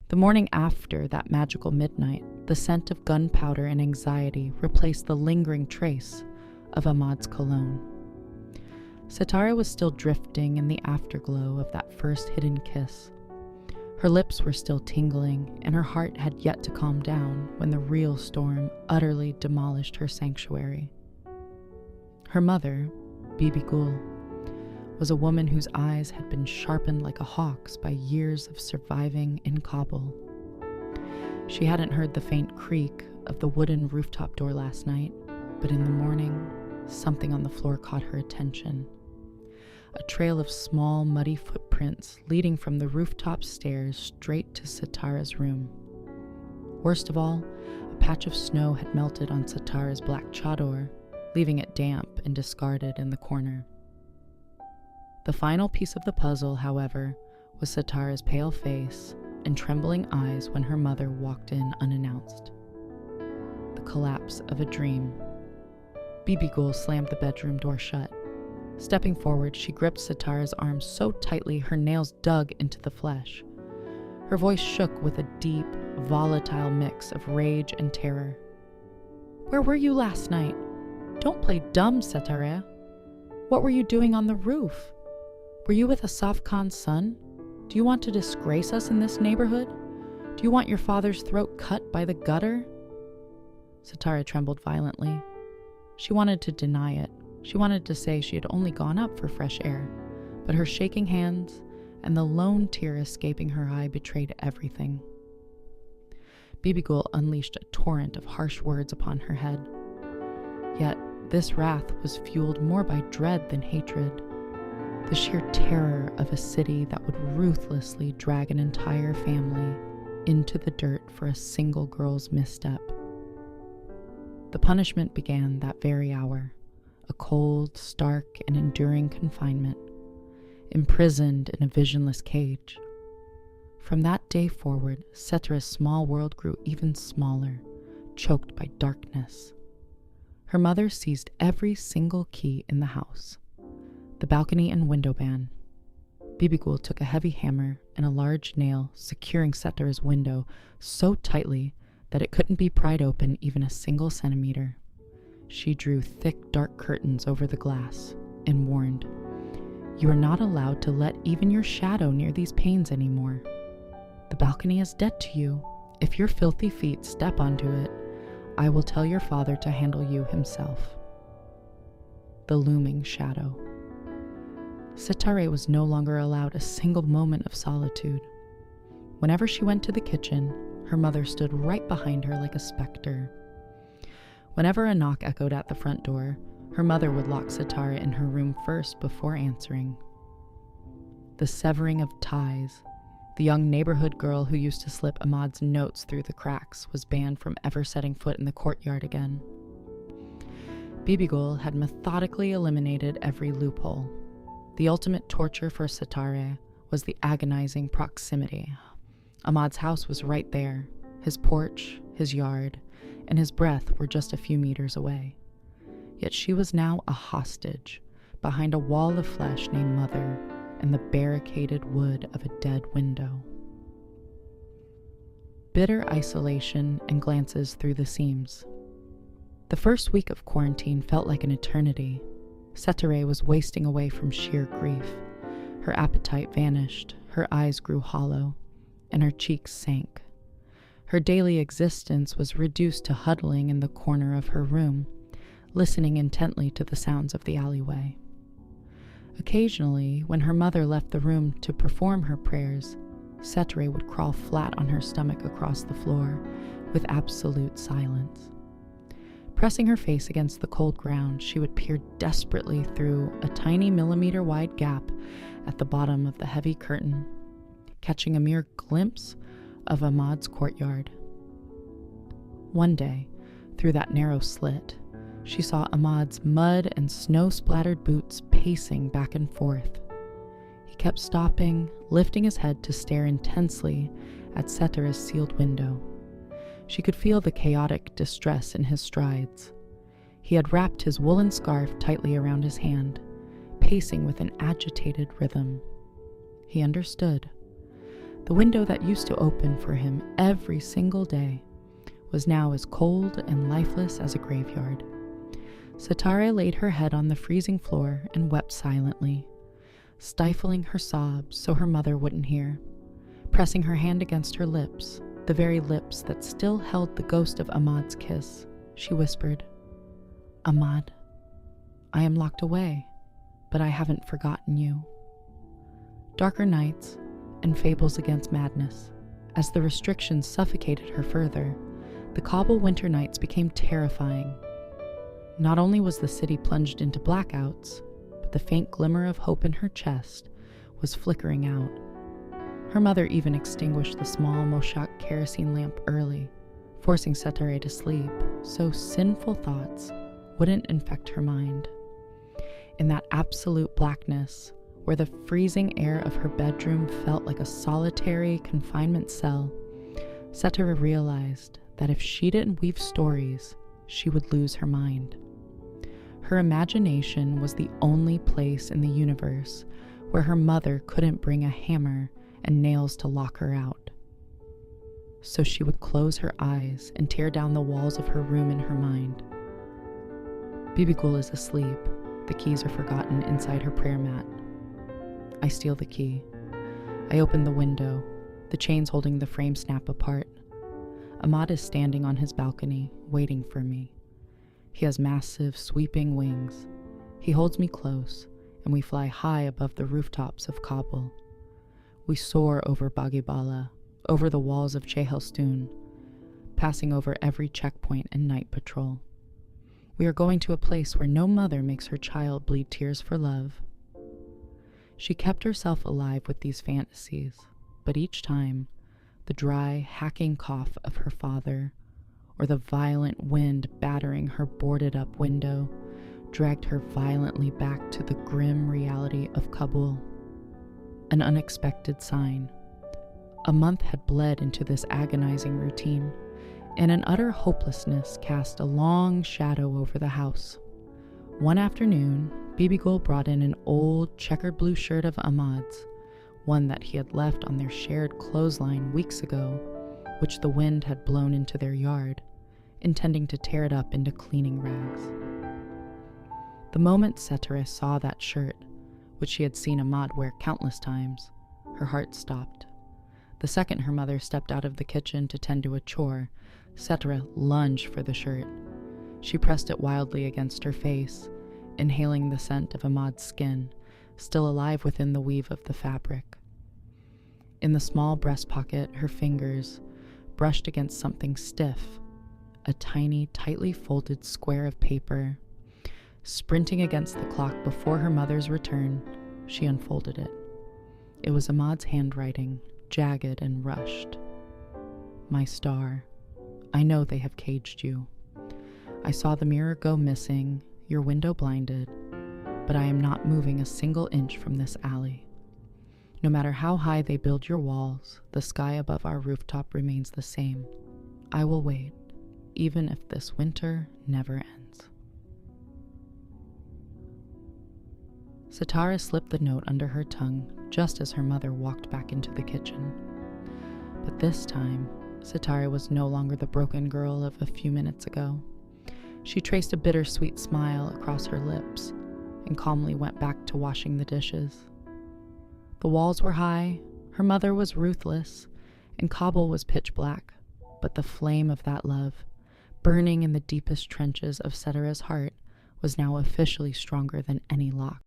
The morning after that magical midnight, the scent of gunpowder and anxiety replaced the lingering trace of Ahmad's cologne. Setareh was still drifting in the afterglow of that first hidden kiss. Her lips were still tingling, and her heart had yet to calm down when the real storm utterly demolished her sanctuary. Her mother, Bibi Gul, was a woman whose eyes had been sharpened like a hawk's by years of surviving in Kabul. She hadn't heard the faint creak of the wooden rooftop door last night, but in the morning, something on the floor caught her attention. A trail of small, muddy footprints leading from the rooftop stairs straight to Setareh's room. Worst of all, a patch of snow had melted on Setareh's black chador, leaving it damp and discarded in the corner. The final piece of the puzzle, however, was Setareh's pale face and trembling eyes when her mother walked in unannounced. The collapse of a dream. Bibi Gul slammed the bedroom door shut. Stepping forward, she gripped Setareh's arm so tightly her nails dug into the flesh. Her voice shook with a deep, volatile mix of rage and terror. "Where were you last night? Don't play dumb, Setareh. What were you doing on the roof? Were you with Asaf Khan's son? Do you want to disgrace us in this neighborhood? Do you want your father's throat cut by the gutter?" Setareh trembled violently. She wanted to deny it. She wanted to say she had only gone up for fresh air, but her shaking hands and the lone tear escaping her eye betrayed everything. Bibi Gul unleashed a torrent of harsh words upon her head. Yet this wrath was fueled more by dread than hatred. The sheer terror of a city that would ruthlessly drag an entire family into the dirt for a single girl's misstep. The punishment began that very hour. A cold, stark, and enduring confinement, imprisoned in a visionless cage. From that day forward, Setareh's small world grew even smaller, choked by darkness. Her mother seized every single key in the house, the balcony and window ban. Bibi Gul took a heavy hammer and a large nail, securing Setareh's window so tightly that it couldn't be pried open even a single centimeter. She drew thick, dark curtains over the glass and warned, "You are not allowed to let even your shadow near these panes anymore. The balcony is dead to you. If your filthy feet step onto it, I will tell your father to handle you himself." The looming shadow. Setareh was no longer allowed a single moment of solitude. Whenever she went to the kitchen, her mother stood right behind her like a specter. Whenever a knock echoed at the front door, her mother would lock Setareh in her room first before answering. The severing of ties. The young neighborhood girl who used to slip Ahmad's notes through the cracks was banned from ever setting foot in the courtyard again. Bibi Gul had methodically eliminated every loophole. The ultimate torture for Setareh was the agonizing proximity. Ahmad's house was right there. His porch, his yard, and his breath were just a few meters away. Yet she was now a hostage, behind a wall of flesh named Mother and the barricaded wood of a dead window. Bitter isolation and glances through the seams. The first week of quarantine felt like an eternity. Setareh was wasting away from sheer grief. Her appetite vanished, her eyes grew hollow, and her cheeks sank. Her daily existence was reduced to huddling in the corner of her room, listening intently to the sounds of the alleyway. Occasionally, when her mother left the room to perform her prayers, Setareh would crawl flat on her stomach across the floor with absolute silence. Pressing her face against the cold ground, she would peer desperately through a tiny millimeter-wide gap at the bottom of the heavy curtain, catching a mere glimpse of Ahmad's courtyard. One day, through that narrow slit, she saw Ahmad's mud and snow-splattered boots pacing back and forth. He kept stopping, lifting his head to stare intensely at Setareh's sealed window. She could feel the chaotic distress in his strides. He had wrapped his woolen scarf tightly around his hand, pacing with an agitated rhythm. He understood. The window that used to open for him every single day was now as cold and lifeless as a graveyard. Setareh laid her head on the freezing floor and wept silently, stifling her sobs so her mother wouldn't hear. Pressing her hand against her lips, the very lips that still held the ghost of Ahmad's kiss, she whispered, "Ahmad, I am locked away, but I haven't forgotten you." Darker nights and fables against madness. As the restrictions suffocated her further, the Kabul winter nights became terrifying. Not only was the city plunged into blackouts, but the faint glimmer of hope in her chest was flickering out. Her mother even extinguished the small Moshak kerosene lamp early, forcing Setareh to sleep so sinful thoughts wouldn't infect her mind. In that absolute blackness, where the freezing air of her bedroom felt like a solitary confinement cell, Setareh realized that if she didn't weave stories, she would lose her mind. Her imagination was the only place in the universe where her mother couldn't bring a hammer and nails to lock her out. So she would close her eyes and tear down the walls of her room in her mind. Bibi Gul is asleep. The keys are forgotten inside her prayer mat. I steal the key. I open the window. The chains holding the frame snap apart. Ahmad is standing on his balcony, waiting for me. He has massive, sweeping wings. He holds me close, and we fly high above the rooftops of Kabul. We soar over Bagibala, over the walls of Chehelstoon, passing over every checkpoint and night patrol. We are going to a place where no mother makes her child bleed tears for love. She kept herself alive with these fantasies, but each time, the dry, hacking cough of her father, or the violent wind battering her boarded-up window, dragged her violently back to the grim reality of Kabul. An unexpected sign. A month had bled into this agonizing routine, and an utter hopelessness cast a long shadow over the house. One afternoon, Bibi Gul brought in an old checkered blue shirt of Ahmad's, one that he had left on their shared clothesline weeks ago, which the wind had blown into their yard, intending to tear it up into cleaning rags. The moment Setareh saw that shirt, which she had seen Ahmad wear countless times, her heart stopped. The second her mother stepped out of the kitchen to tend to a chore, Setareh lunged for the shirt. She pressed it wildly against her face, inhaling the scent of Ahmad's skin, still alive within the weave of the fabric. In the small breast pocket, her fingers brushed against something stiff, a tiny, tightly folded square of paper. Sprinting against the clock before her mother's return, she unfolded it. It was Ahmad's handwriting, jagged and rushed. "My star, I know they have caged you. I saw the mirror go missing, your window blinded, but I am not moving a single inch from this alley. No matter how high they build your walls, the sky above our rooftop remains the same. I will wait, even if this winter never ends." Setareh slipped the note under her tongue just as her mother walked back into the kitchen. But this time, Setareh was no longer the broken girl of a few minutes ago. She traced a bittersweet smile across her lips and calmly went back to washing the dishes. The walls were high, her mother was ruthless, and Kabul was pitch black, but the flame of that love, burning in the deepest trenches of Setareh's heart, was now officially stronger than any lock.